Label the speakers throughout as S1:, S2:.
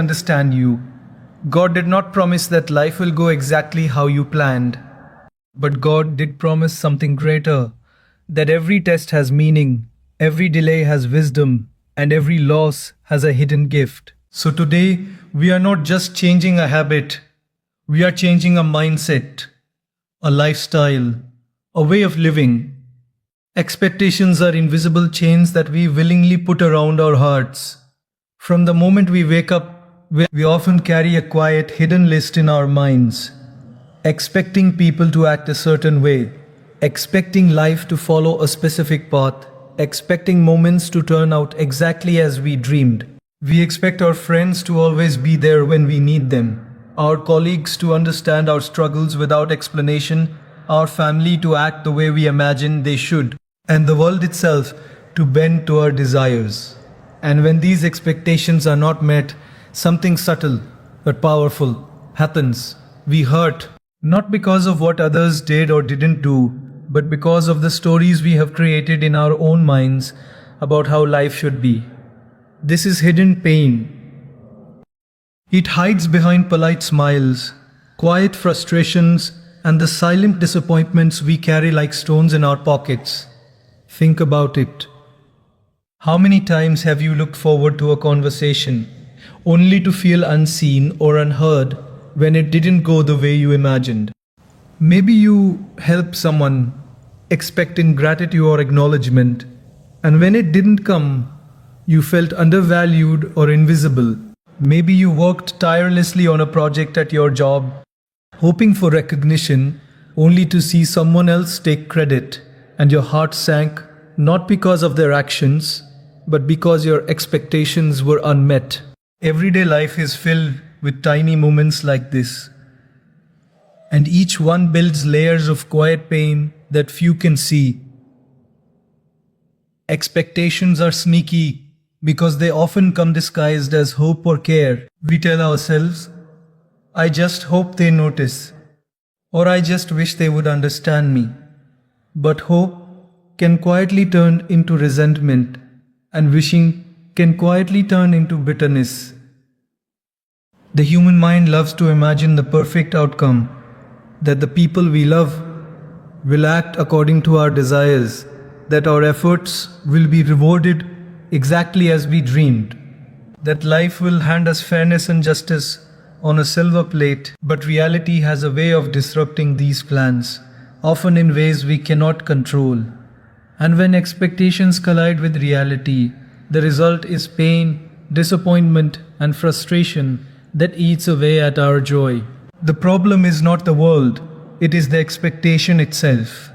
S1: Understand you. God did not promise that life will go exactly how you planned. But God did promise something greater, that every test has meaning, every delay has wisdom, and every loss has a hidden gift. So today, we are not just changing a habit, we are changing a mindset, a lifestyle, a way of living. Expectations are invisible chains that we willingly put around our hearts. From the moment we wake up, we often carry a quiet, hidden list in our minds, expecting people to act a certain way, expecting life to follow a specific path, expecting moments to turn out exactly as we dreamed. We expect our friends to always be there when we need them, our colleagues to understand our struggles without explanation, our family to act the way we imagine they should, and the world itself to bend to our desires. And when these expectations are not met, something subtle but powerful happens. We hurt, not because of what others did or didn't do, but because of the stories we have created in our own minds about how life should be. This is hidden pain. It hides behind polite smiles, quiet frustrations, and the silent disappointments we carry like stones in our pockets. Think about it. How many times have you looked forward to a conversation only to feel unseen or unheard when it didn't go the way you imagined? Maybe you helped someone expecting gratitude or acknowledgement, and when it didn't come, you felt undervalued or invisible. Maybe you worked tirelessly on a project at your job, hoping for recognition, only to see someone else take credit, and your heart sank not because of their actions, but because your expectations were unmet. Everyday life is filled with tiny moments like this, and each one builds layers of quiet pain that few can see. Expectations are sneaky because they often come disguised as hope or care. We tell ourselves, I just hope they notice, or I just wish they would understand me. But hope can quietly turn into resentment, and wishing can quietly turn into bitterness. The human mind loves to imagine the perfect outcome, that the people we love will act according to our desires, that our efforts will be rewarded exactly as we dreamed, that life will hand us fairness and justice on a silver plate. But reality has a way of disrupting these plans, often in ways we cannot control. And when expectations collide with reality, the result is pain, disappointment, and frustration that eats away at our joy. The problem is not the world, it is the expectation itself.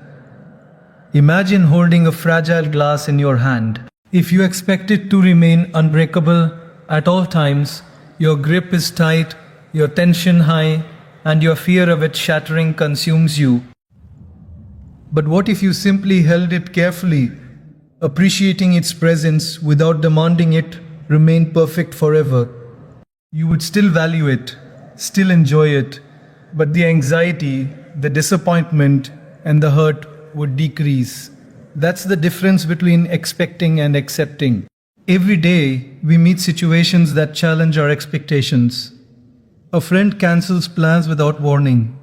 S1: Imagine holding a fragile glass in your hand. If you expect it to remain unbreakable at all times, your grip is tight, your tension high, and your fear of it shattering consumes you. But what if you simply held it carefully, appreciating its presence without demanding it remain perfect forever? You would still value it, still enjoy it, but the anxiety, the disappointment, and the hurt would decrease. That's the difference between expecting and accepting. Every day, we meet situations that challenge our expectations. A friend cancels plans without warning.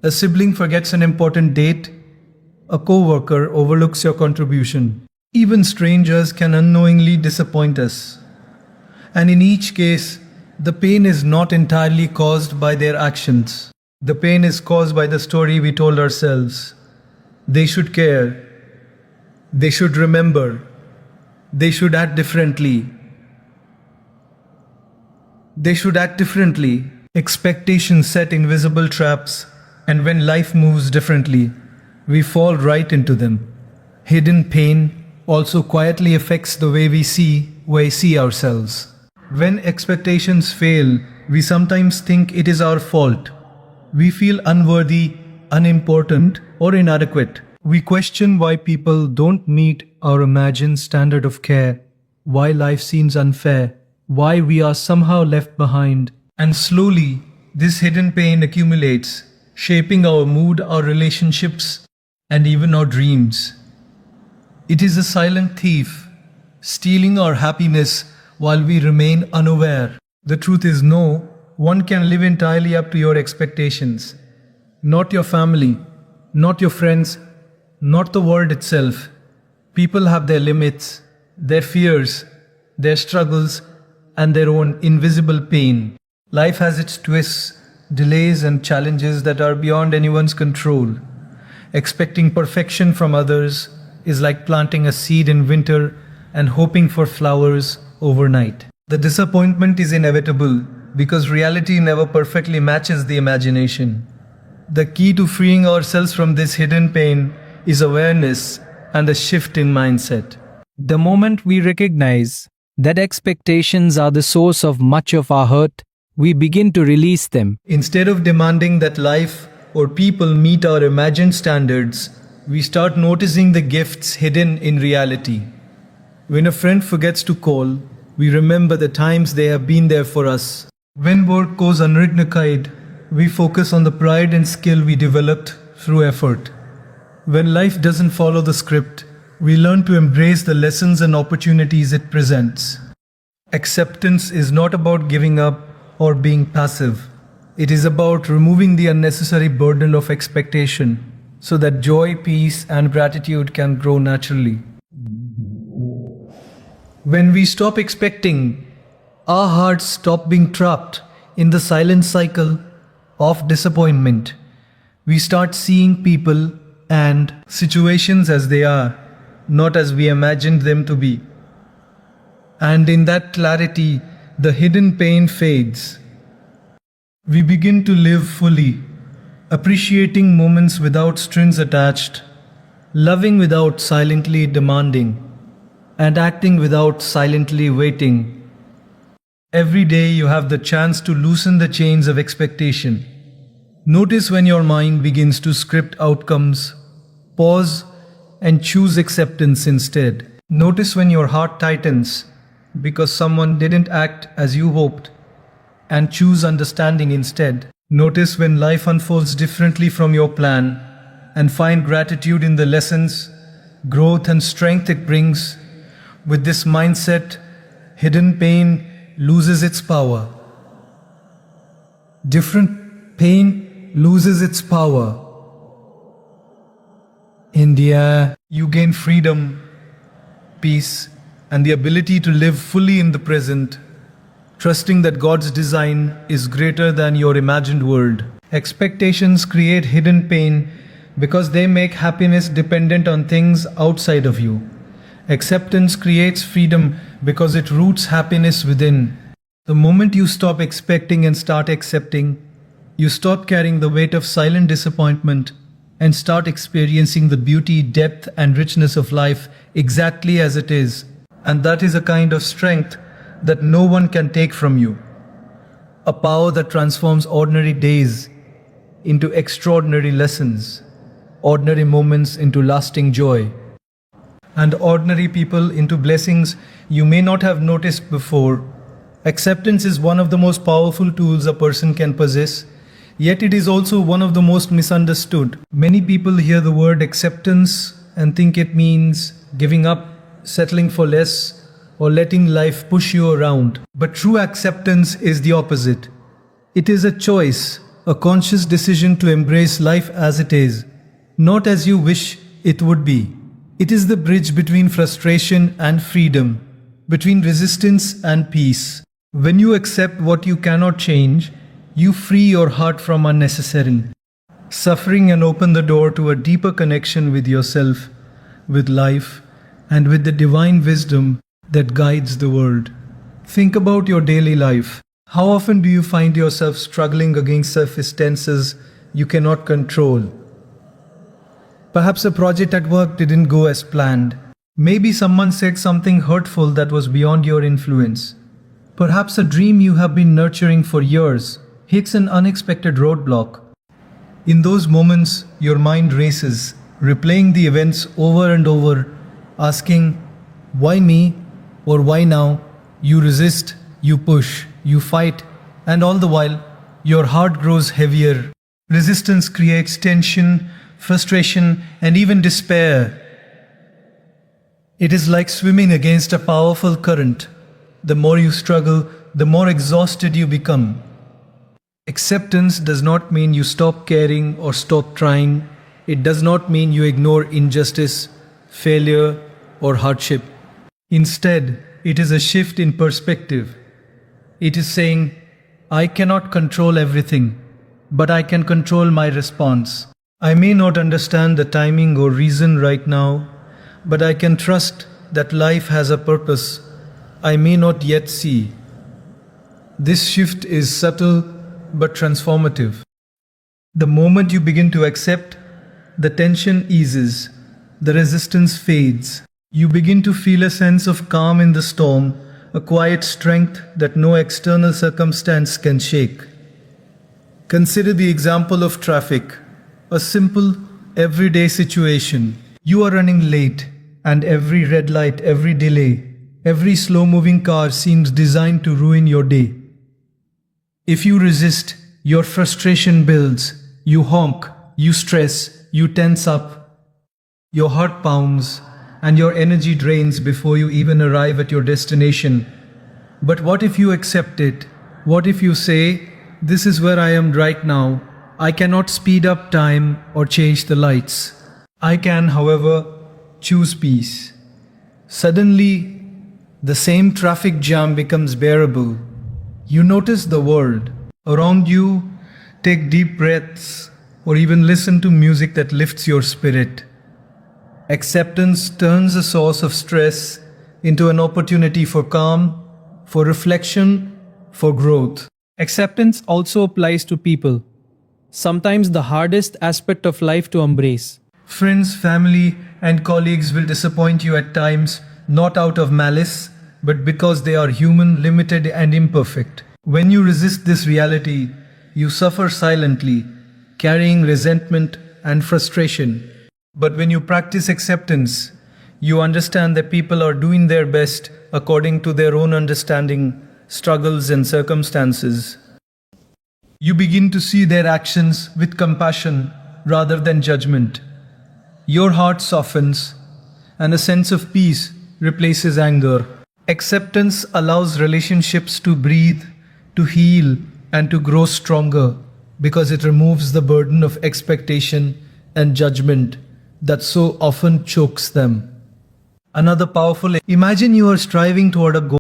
S1: A sibling forgets an important date. A co-worker overlooks your contribution. Even strangers can unknowingly disappoint us. And in each case, the pain is not entirely caused by their actions. The pain is caused by the story we told ourselves. They should care. They should remember. They should act differently. They should act differently. Expectations set invisible traps, and when life moves differently, we fall right into them. Hidden pain also quietly affects the way we see ourselves. When expectations fail, we sometimes think it is our fault. We feel unworthy, unimportant, or inadequate. We question why people don't meet our imagined standard of care, why life seems unfair, why we are somehow left behind. And slowly, this hidden pain accumulates, shaping our mood, our relationships, and even our dreams. It is a silent thief, stealing our happiness while we remain unaware. The truth is, no one can live entirely up to your expectations. Not your family, not your friends, not the world itself. People have their limits, their fears, their struggles, and their own invisible pain. Life has its twists, delays, and challenges that are beyond anyone's control. Expecting perfection from others is like planting a seed in winter and hoping for flowers overnight. The disappointment is inevitable because reality never perfectly matches the imagination. The key to freeing ourselves from this hidden pain is awareness and a shift in mindset.
S2: The moment we recognize that expectations are the source of much of our hurt, we begin to release them.
S1: Instead of demanding that life or people meet our imagined standards, we start noticing the gifts hidden in reality. When a friend forgets to call, we remember the times they have been there for us. When work goes undignified, we focus on the pride and skill we developed through effort. When life doesn't follow the script, we learn to embrace the lessons and opportunities it presents. Acceptance is not about giving up or being passive. It is about removing the unnecessary burden of expectation so that joy, peace, and gratitude can grow naturally. When we stop expecting, our hearts stop being trapped in the silent cycle of disappointment. We start seeing people and situations as they are, not as we imagined them to be. And in that clarity, the hidden pain fades. We begin to live fully, appreciating moments without strings attached, loving without silently demanding, and acting without silently waiting. Every day you have the chance to loosen the chains of expectation. Notice when your mind begins to script outcomes, pause, and choose acceptance instead. Notice when your heart tightens because someone didn't act as you hoped, and choose understanding instead. Notice when life unfolds differently from your plan, and find gratitude in the lessons, growth, and strength it brings. With this mindset, hidden pain loses its power. Different pain loses its power. India, you gain freedom, peace, and the ability to live fully in the present, trusting that God's design is greater than your imagined world. Expectations create hidden pain because they make happiness dependent on things outside of you. Acceptance creates freedom because it roots happiness within. The moment you stop expecting and start accepting, you stop carrying the weight of silent disappointment and start experiencing the beauty, depth, and richness of life exactly as it is. And that is a kind of strength that no one can take from you. A power that transforms ordinary days into extraordinary lessons, ordinary moments into lasting joy, and ordinary people into blessings you may not have noticed before. Acceptance is one of the most powerful tools a person can possess, yet it is also one of the most misunderstood. Many people hear the word acceptance and think it means giving up, settling for less, or letting life push you around. But true acceptance is the opposite. It is a choice, a conscious decision to embrace life as it is, not as you wish it would be. It is the bridge between frustration and freedom, between resistance and peace. When you accept what you cannot change, you free your heart from unnecessary suffering and open the door to a deeper connection with yourself, with life, and with the divine wisdom that guides the world. Think about your daily life. How often do you find yourself struggling against circumstances you cannot control? Perhaps a project at work didn't go as planned. Maybe someone said something hurtful that was beyond your influence. Perhaps a dream you have been nurturing for years hits an unexpected roadblock. In those moments, your mind races, replaying the events over and over, asking, why me or why now? You resist, you push, you fight, and all the while, your heart grows heavier. Resistance creates tension, frustration, and even despair. It is like swimming against a powerful current. The more you struggle, the more exhausted you become. Acceptance does not mean you stop caring or stop trying. It does not mean you ignore injustice, failure, or hardship. Instead, it is a shift in perspective. It is saying, I cannot control everything, but I can control my response. I may not understand the timing or reason right now, but I can trust that life has a purpose I may not yet see. This shift is subtle but transformative. The moment you begin to accept, the tension eases, the resistance fades. You begin to feel a sense of calm in the storm, a quiet strength that no external circumstance can shake. Consider the example of traffic, a simple, everyday situation. You are running late, and every red light, every delay, every slow moving car seems designed to ruin your day. If you resist, your frustration builds. You honk, you stress, you tense up. Your heart pounds, and your energy drains before you even arrive at your destination. But what if you accept it? What if you say, this is where I am right now. I cannot speed up time or change the lights. I can, however, choose peace. Suddenly, the same traffic jam becomes bearable. You notice the world around you, take deep breaths, or even listen to music that lifts your spirit. Acceptance turns a source of stress into an opportunity for calm, for reflection, for growth.
S2: Acceptance also applies to people, sometimes the hardest aspect of life to embrace.
S1: Friends, family, and colleagues will disappoint you at times, not out of malice, but because they are human, limited, and imperfect. When you resist this reality, you suffer silently, carrying resentment and frustration. But when you practice acceptance, you understand that people are doing their best according to their own understanding, struggles, and circumstances. You begin to see their actions with compassion rather than judgment. Your heart softens, and a sense of peace replaces anger. Acceptance allows relationships to breathe, to heal, and to grow stronger because it removes the burden of expectation and judgment that so often chokes them. Another powerful imagine you are striving toward a goal.